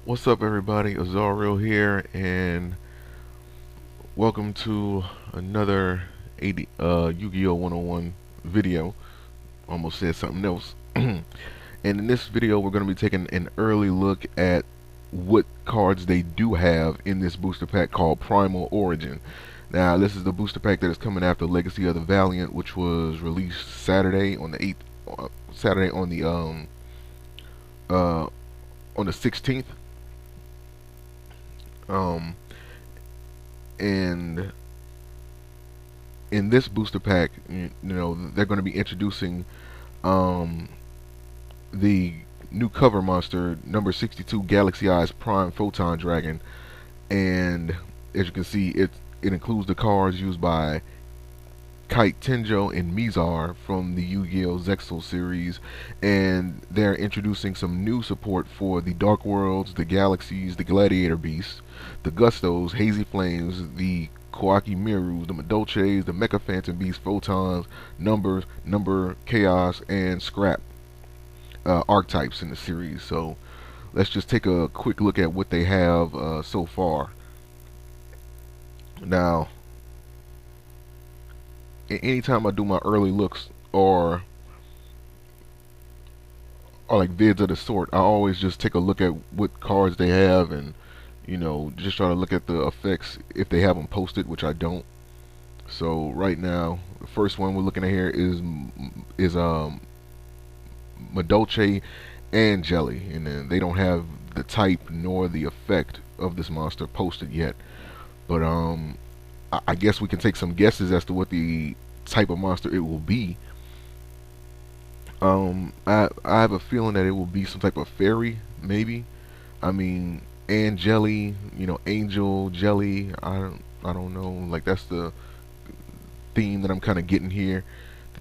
What's up, everybody? Azariel here, and welcome to another Yu-Gi-Oh 101 video. Almost said something else. And in this video, we're going to be taking an early look at what cards they do have in this booster pack called Primal Origin. Now, this is the booster pack that is coming after Legacy of the Valiant, which was released Saturday on the 8th, Saturday uh, on the 16th. Um, and in this booster pack, they're going to be introducing um, the new cover monster, number 62, Galaxy Eyes Prime Photon Dragon, and as you can see, it includes the cards used by Kite Tenjo and Mizar from the Yu-Gi-Oh! Zexal series, and they're introducing some new support for the Dark Worlds, the Galaxies, the Gladiator Beast, the Gustos, Hazy Flames, the Koaki Mirus, the Madolches, the Mecha Phantom Beast, Photons, Number, Chaos, and Scrap archetypes in the series. So let's just take a quick look at what they have so far. Now, anytime I do my early looks or like vids of the sort, I always just take a look at what cards they have and just try to look at the effects if they have them posted, which I don't. So right now, the first one we're looking at here is Madolche and Jelly, and then they don't have the type nor the effect of this monster posted yet. But I guess we can take some guesses as to what the type of monster it will be. I have a feeling that it will be some type of fairy, maybe. I mean, and jelly, angel jelly. I don't know. Like that's the theme that I'm kind of getting here.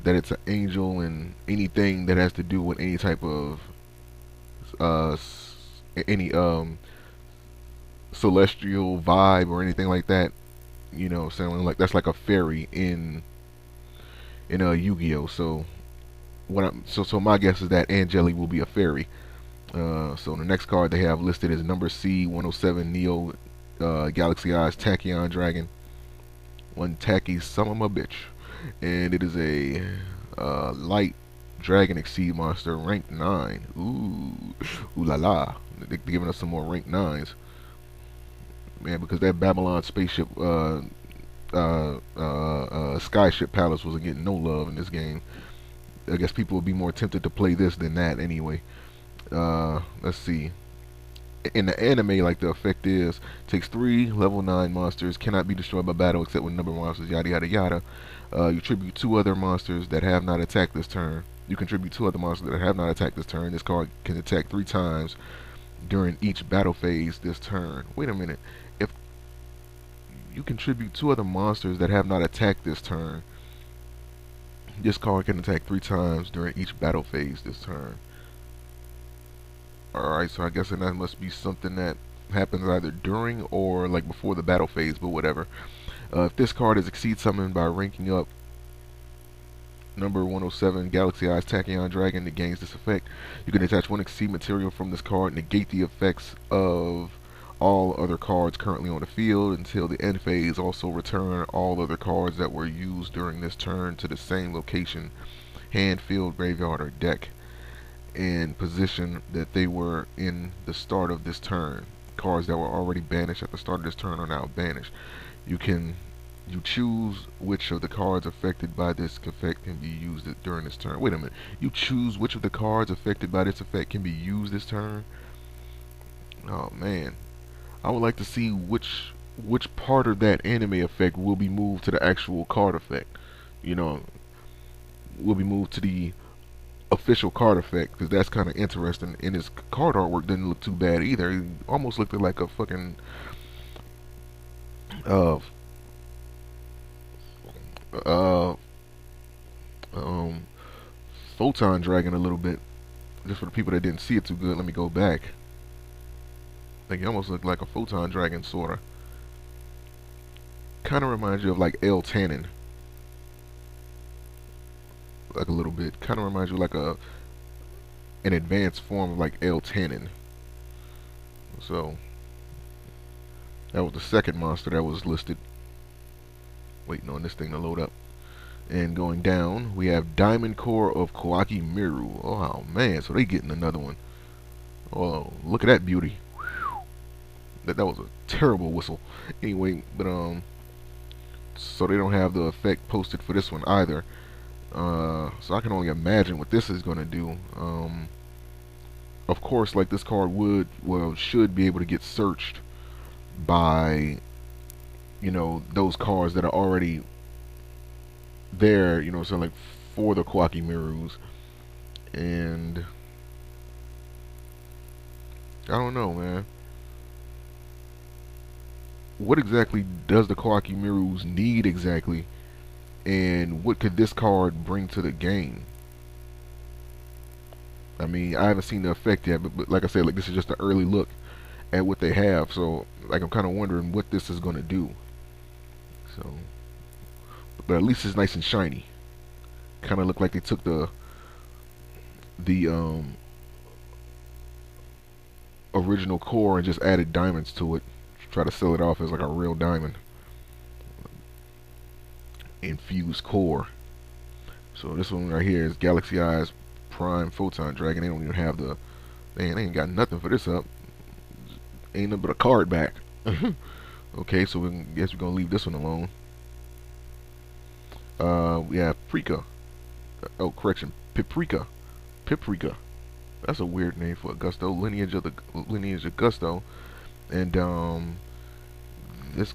That it's an angel and anything that has to do with any type of uh any celestial vibe or anything like that. Sounding like that's like a fairy in a Yu-Gi-Oh. So so my guess is that Angeli will be a fairy. So the next card they have listed is number C107 Neo Galaxy Eyes Tachyon Dragon. One tacky son of a bitch, and it is a light Dragon Exceed monster, rank 9. Ooh la la! They're giving us some more rank 9s, man, because that Babylon spaceship Skyship Palace wasn't getting no love in this game. I guess people would be more tempted to play this than that anyway. Let's see. In the anime, like the effect is, takes 3 level 9 monsters, cannot be destroyed by battle except with number monsters, yada yada yada. You tribute 2 other monsters that have not attacked this turn. You contribute 2 other monsters that have not attacked this turn. This card can attack 3 times during each battle phase this turn. Wait a minute. If you contribute 2 other monsters that have not attacked this turn, this card can attack 3 times during each battle phase this turn. Alright, so I guess that must be something that happens either during or like before the battle phase, but whatever. If this card is Exceed Summoned by ranking up number 107 Galaxy Eyes Tachyon Dragon, it gains this effect. You can attach 1 Exceed material from this card, negate the effects of all other cards currently on the field until the end phase. Also return all other cards that were used during this turn to the same location, hand, field, graveyard, or deck, in position that they were in the start of this turn. Cards that were already banished at the start of this turn are now banished. You choose which of the cards affected by this effect can be used during this turn. Wait a minute. You choose which of the cards affected by this effect can be used this turn? Oh man. I would like to see which part of that anime effect will be moved to the actual card effect. Will be moved to the official card effect, because that's kind of interesting. And his card artwork didn't look too bad either. It almost looked like a fucking uh uh um photon dragon a little bit. Just for the people that didn't see it too good, let me go back. Like, it almost looked like a photon dragon, sorta. Kind of reminds you of like L Tannen, like a little bit. Kind of reminds you like an advanced form of like L Tannen. So that was the second monster that was listed. Waiting on this thing to load up. And going down, we have Diamond Core of Kawaki Miru. Oh man, so they getting another one. Oh, look at that beauty. That was a terrible whistle. Anyway, but so they don't have the effect posted for this one either. So I can only imagine what this is gonna do. Of course, like this card should be able to get searched by, you know, those cards that are already there, you know, so like for the Kawaki Mirus. And I don't know, man. What exactly does the Kawaki Mirus need exactly? And what could this card bring to the game? I mean, I haven't seen the effect yet, but like I said, like this is just an early look at what they have. So like I'm kind of wondering what this is going to do. So, but at least it's nice and shiny. Kind of look like they took the original core and just added diamonds to it. Try to sell it off as like a real diamond. Infused core. So this one right here is Galaxy Eyes Prime Photon Dragon. They don't even have the, they ain't got nothing for this up. Ain't nothing but a card back. Okay, so guess we're gonna leave this one alone. We have Prika. Oh, correction, Paprika. Paprika. That's a weird name for a Gusto. Lineage of Gusto. And this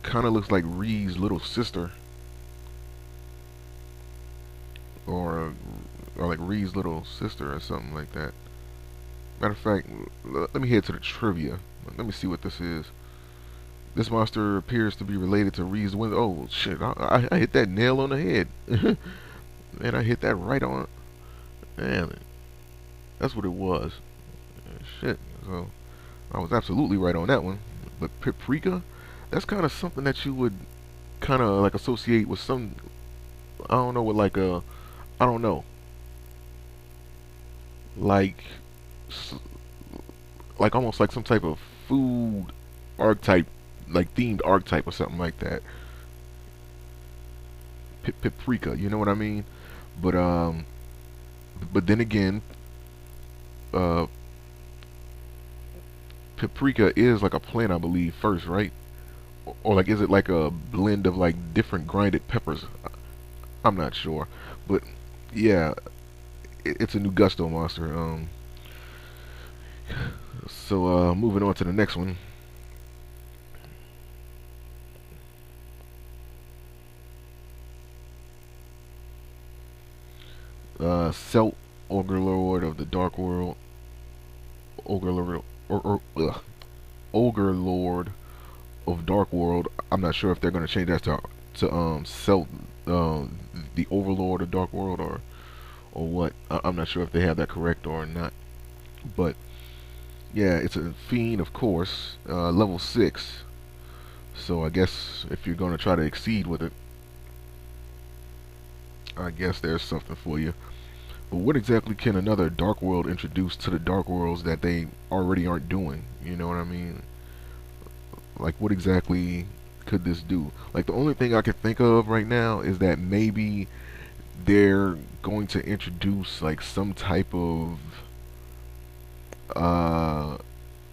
kind of looks like Ree's little sister, or like Ree's little sister or something like that. Matter of fact, let me head to the trivia. Let me see what this is. This monster appears to be related to Ree's Wind. Oh shit! I hit that nail on the head. Man, I hit that right on. Man, that's what it was. Shit. So I was absolutely right on that one. But Paprika, that's kind of something that you would kind of like associate with some, I don't know, with like a, I don't know, like almost like some type of food archetype, like themed archetype or something like that. Paprika, you know what I mean? But then again, uh, paprika is like a plant, I believe, first, right? Or like, is it like a blend of like different grinded peppers? I'm not sure, but yeah, it's a new Gusto monster. So moving on to the next one. Celt, Ogre Lord of the Dark World. Ogre Lord, Ogre Lord of Dark World. I'm not sure if they're gonna change that to Celt, the Overlord of Dark World, or what. I'm not sure if they have that correct or not. But yeah, it's a fiend, of course, level 6. So I guess if you're gonna try to exceed with it, I guess there's something for you. But what exactly can another Dark World introduce to the Dark Worlds that they already aren't doing? You know what I mean? Like, what exactly could this do? Like, the only thing I can think of right now is that maybe they're going to introduce like some type of I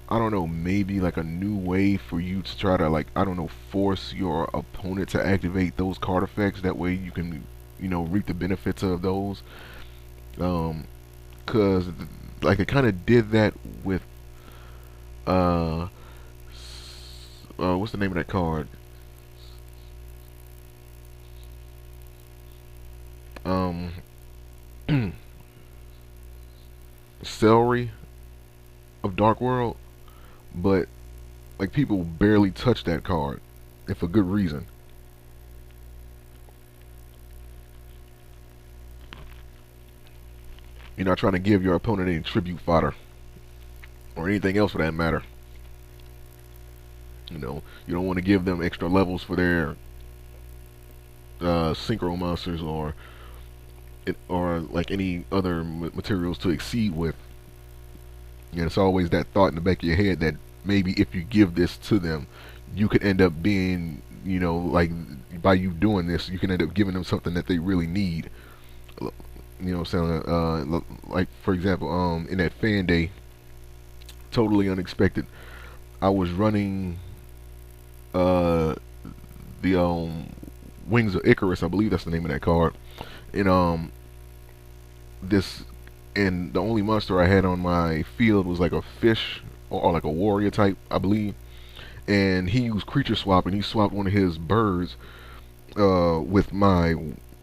don't know, maybe like a new way for you to try to, like, I don't know, force your opponent to activate those card effects. That way you can, you know, reap the benefits of those. Cause like it kind of did that with what's the name of that card? Um, Celery of Dark World, but like people barely touch that card, and for good reason. You're not trying to give your opponent any tribute fodder or anything else for that matter. You know, you don't want to give them extra levels for their synchro monsters, or like any other materials to exceed with. And it's always that thought in the back of your head that maybe if you give this to them, you could end up being, you know, like by you doing this, you can end up giving them something that they really need. You know what I'm saying? Like for example, in that fan day, totally unexpected. I was running uh the Wings of Icarus, I believe that's the name of that card. And this and the only monster I had on my field was like a fish or like a warrior type, I believe. And he used creature swap, and he swapped one of his birds with my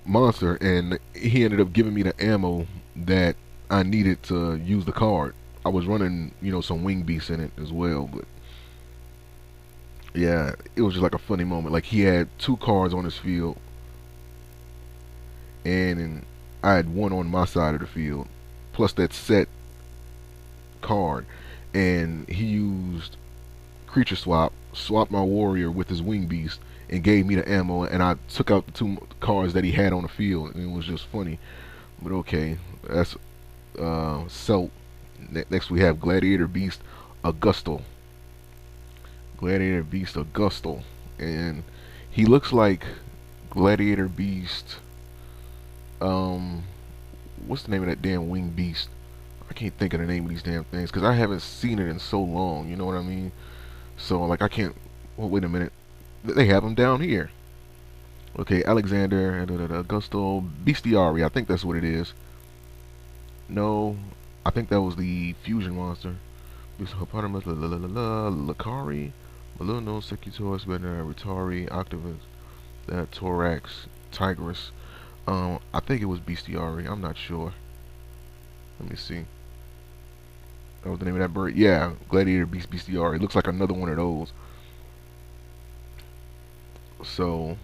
monster, and he ended up giving me the ammo that I needed to use the card. I was running, you know, some wing beasts in it as well, but yeah, it was just like a funny moment. Like he had two cards on his field, and I had one on my side of the field, plus that set card, and he used creature swap, swapped my warrior with his wing beast, and gave me the ammo, and I took out the two cards that he had on the field, and it was just funny. But okay, that's Celt. Next we have Gladiator Beast Augusto. Gladiator Beast Augusto, and he looks like Gladiator Beast. What's the name of that damn wing beast? I can't think of the name of these damn things because I haven't seen it in so long. You know what I mean? So like I can't. Well, wait a minute. They have him down here. Okay, Alexander Augusto Bestiari. I think that's what it is. No, I think that was the fusion monster. Hippopotamus, Lakari, Maluno, Secutor, Spedner, Ritari, Octavus, Thorax, Tigress. I think it was Bestiari. I'm not sure. Let me see. That was the name of that bird. Yeah, Gladiator Beast Bestiari. It looks like another one of those. So,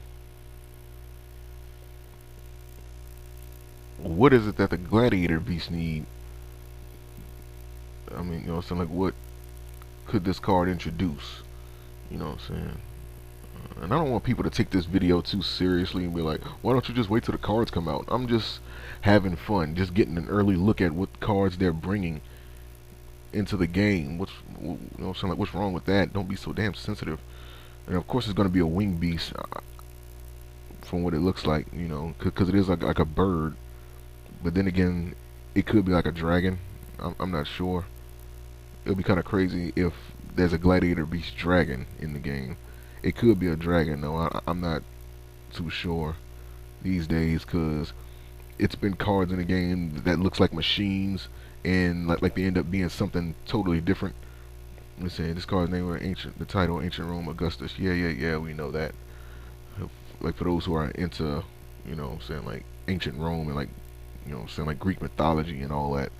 what is it that the Gladiator Beast need? I mean, you know, something like what could this card introduce? You know what I'm saying? And I don't want people to take this video too seriously and be like, why don't you just wait till the cards come out? I'm just having fun, just getting an early look at what cards they're bringing into the game. What's, you know what I'm saying? Like, what's wrong with that? Don't be so damn sensitive. And of course, it's going to be a wing beast from what it looks like, you know, because it is like a bird. But then again, it could be like a dragon. I'm not sure. It would be kind of crazy if there's a Gladiator Beast dragon in the game. It could be a dragon though. I'm not too sure these days because it's been cards in the game that looks like machines and like they end up being something totally different. Let's say this card's name was Ancient. The title Ancient Rome Augustus. Yeah. We know that. Like for those who are into, you know, what I'm saying like ancient Rome and like, you know, what I'm saying like Greek mythology and all that.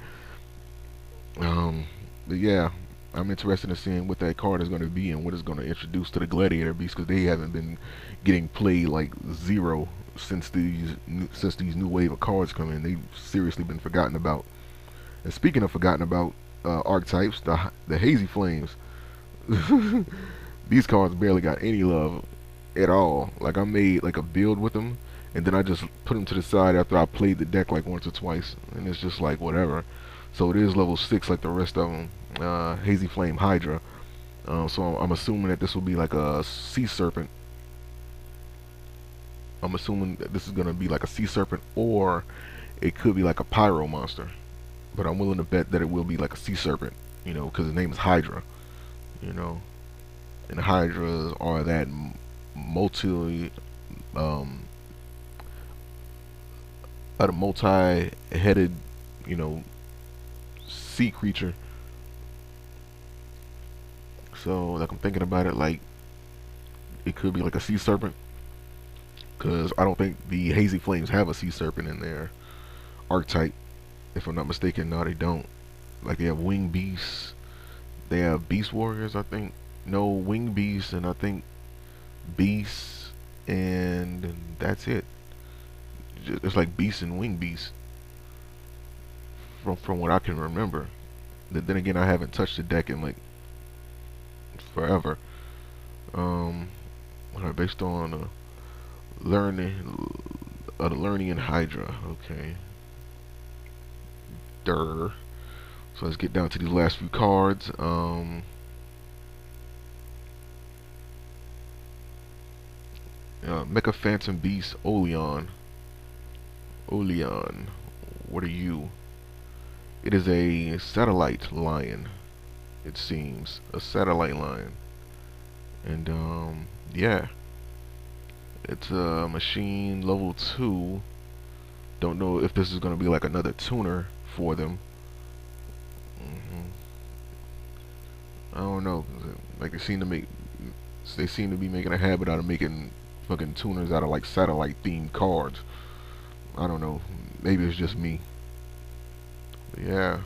But yeah, I'm interested in seeing what that card is going to be and what it's going to introduce to the Gladiator Beast because they haven't been getting played like zero since these new wave of cards come in. They've seriously been forgotten about. And speaking of forgotten about archetypes, the Hazy Flames. These cards barely got any love at all. Like I made like a build with them, and then I just put them to the side after I played the deck like once or twice, and it's just like whatever. So it is level 6 like the rest of them. Hazy Flame Hydra. So I'm assuming that this will be like a sea serpent. I'm assuming that this is gonna be like a sea serpent, or it could be like a pyro monster. But I'm willing to bet that it will be like a sea serpent, you know, because the name is Hydra, you know, and Hydras are that multi, a multi-headed, you know, sea creature. So like I'm thinking about it, like it could be like a sea serpent, because I don't think the Hazy Flames have a sea serpent in their archetype. If I'm not mistaken, no, they don't. Like they have wing beasts, they have beast warriors. I think no wing beasts, and I think beasts, and that's it. It's like beasts and wing beasts, from what I can remember. Then again, I haven't touched the deck in like forever. Based on learning in Hydra. Okay. So let's get down to these last few cards. Mecha Phantom Beast Oleon. Oleon, what are you? It is a satellite lion. It seems a satellite lion, and yeah, it's a machine level 2. Don't know if this is gonna be like another tuner for them. I don't know. Like they seem to be making a habit out of making fucking tuners out of like satellite themed cards. I don't know. Maybe it's just me. But yeah,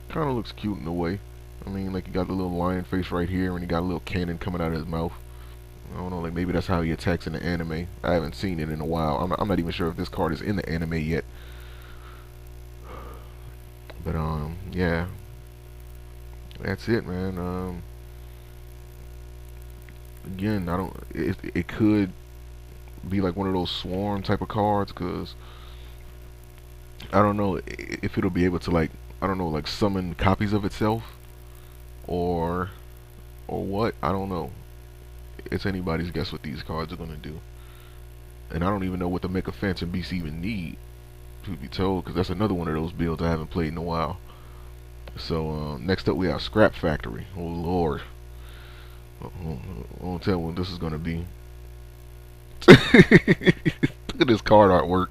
kind of looks cute in a way. I mean, like, he got the little lion face right here, and he got a little cannon coming out of his mouth. I don't know, like, maybe that's how he attacks in the anime. I haven't seen it in a while. I'm not even sure if this card is in the anime yet. But yeah, that's it, man. Again, I don't. It could be like one of those swarm type of cards, cause I don't know if it'll be able to, like, I don't know, like, summon copies of itself, or what. I don't know. It's anybody's guess what these cards are gonna do, and I don't even know what the Mecha Phantom Beast even need, to be told, because that's another one of those builds I haven't played in a while. So next up we have Scrap Factory. Oh lord, I won't tell what this is gonna be. Look at this card artwork.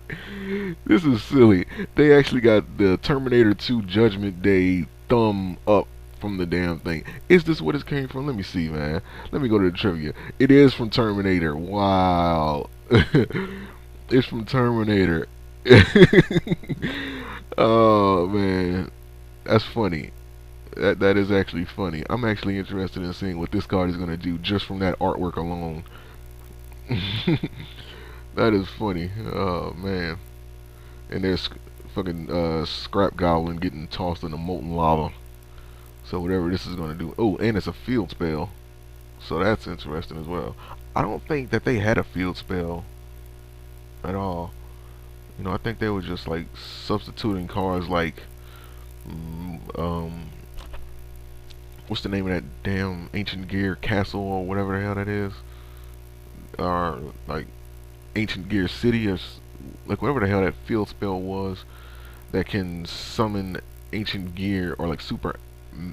This is silly. They actually got the Terminator 2 Judgment Day thumb up from the damn thing. Is this what it came from? Let me see, man. Let me go to the trivia. It is from Terminator. Wow. It's from Terminator. Oh man, that's funny. That is actually funny. I'm actually interested in seeing what this card is gonna do just from that artwork alone. That is funny. Oh man. And there's fucking Scrap Goblin getting tossed in the molten lava. So whatever this is gonna do. Oh, and it's a field spell. So that's interesting as well. I don't think that they had a field spell at all. You know, I think they were just like substituting cards like what's the name of that damn Ancient Gear Castle or whatever the hell that is? Or like Ancient Gear City, or like whatever the hell that field spell was that can summon Ancient Gear, or like Super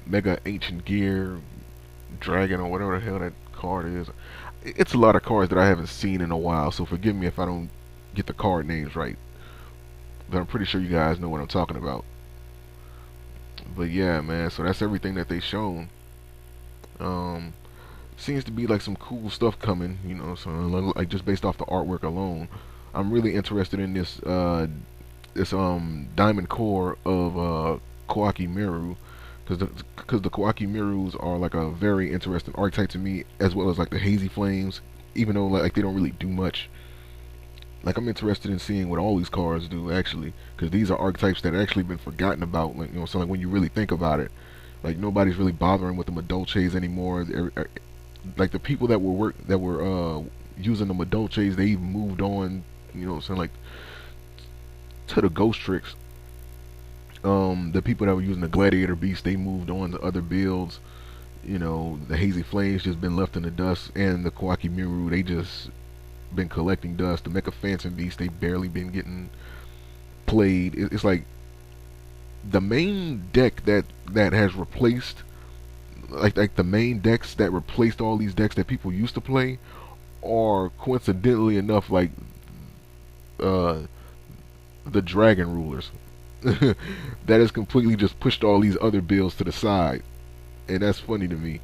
Mega Ancient Gear Dragon, or whatever the hell that card is. It's a lot of cards that I haven't seen in a while, so forgive me if I don't get the card names right. But I'm pretty sure you guys know what I'm talking about. But yeah, man, so that's everything that they shown. Seems to be like some cool stuff coming, you know, so like just based off the artwork alone. I'm really interested in this diamond core of Kawaki Miru, because the Kawaki Mirus are like a very interesting archetype to me, as well as like the Hazy Flames, even though like they don't really do much. Like, I'm interested in seeing what all these cards do, actually, because these are archetypes that have actually been forgotten about. Like, you know, so like when you really think about it, like nobody's really bothering with the Madolches anymore. Like the people that were using the Madolches, they even moved on. You know, so like to the Ghost Tricks. The people that were using the Gladiator Beast, they moved on to other builds. You know, the Hazy Flames just been left in the dust, and the Kawaki Miru, they just been collecting dust. The Mecha Phantom Beast, they barely been getting played. It's like the main deck that has replaced, like the main decks that replaced all these decks that people used to play, are coincidentally enough like the Dragon Rulers. That has completely just pushed all these other builds to the side, and that's funny to me.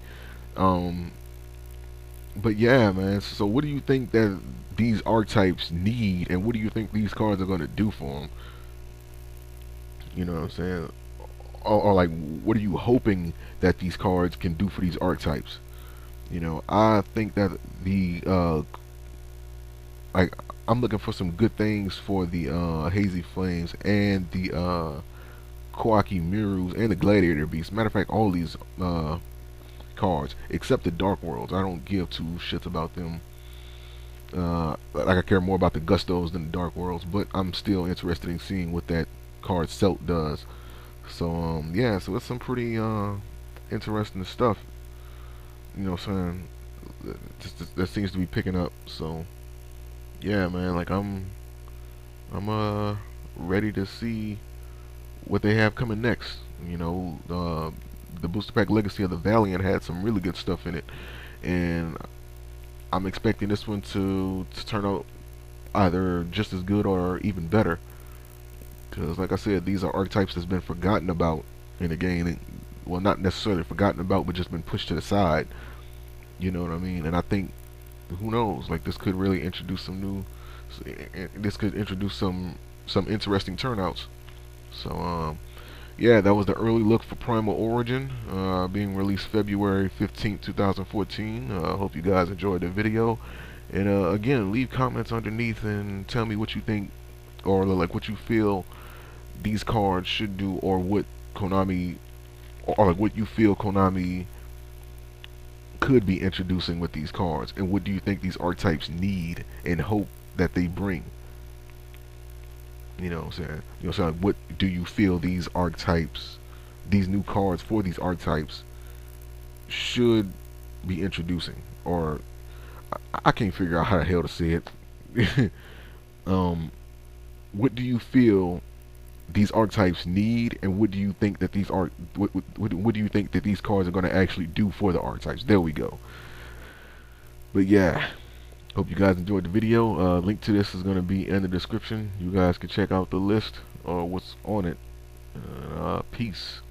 But yeah, man. So what do you think that these archetypes need, and what do you think these cards are gonna do for them? You know what I'm saying? Or like, what are you hoping that these cards can do for these archetypes? You know, I think that like, I'm looking for some good things for the Hazy Flames and the Kawaki Mirus and the Gladiator Beast. Matter of fact, all these cards except the Dark Worlds. I don't give two shits about them. Like, I care more about the Gustos than the Dark Worlds, but I'm still interested in seeing what that card Celt does. So yeah, so it's some pretty interesting stuff. You know what I'm saying? that seems to be picking up. So yeah, man, like I'm ready to see what they have coming next. You know, the booster pack Legacy of the Valiant had some really good stuff in it, and I'm expecting this one to turn out either just as good or even better. Because, like I said, these are archetypes that's been forgotten about in the game. Well, not necessarily forgotten about, but just been pushed to the side. You know what I mean? And I think, who knows? Like, this could really introduce some new. This could introduce some interesting turnouts. So, yeah, that was the early look for Primal Origin, being released February 15th, 2014. Hope you guys enjoyed the video. And again, leave comments underneath and tell me what you think, or like what you feel these cards should do, or what Konami, or like what you feel Konami could be introducing with these cards, and what do you think these archetypes need and hope that they bring. You know what I'm saying? You know what I'm saying? What do you feel these archetypes, these new cards for these archetypes should be introducing? Or I can't figure out how the hell to say it. What do you feel these archetypes need, and what do you think that these what do you think that these cards are going to actually do for the archetypes? There we go. But yeah, hope you guys enjoyed the video. Link to this is going to be in the description. You guys can check out the list or what's on it. Peace.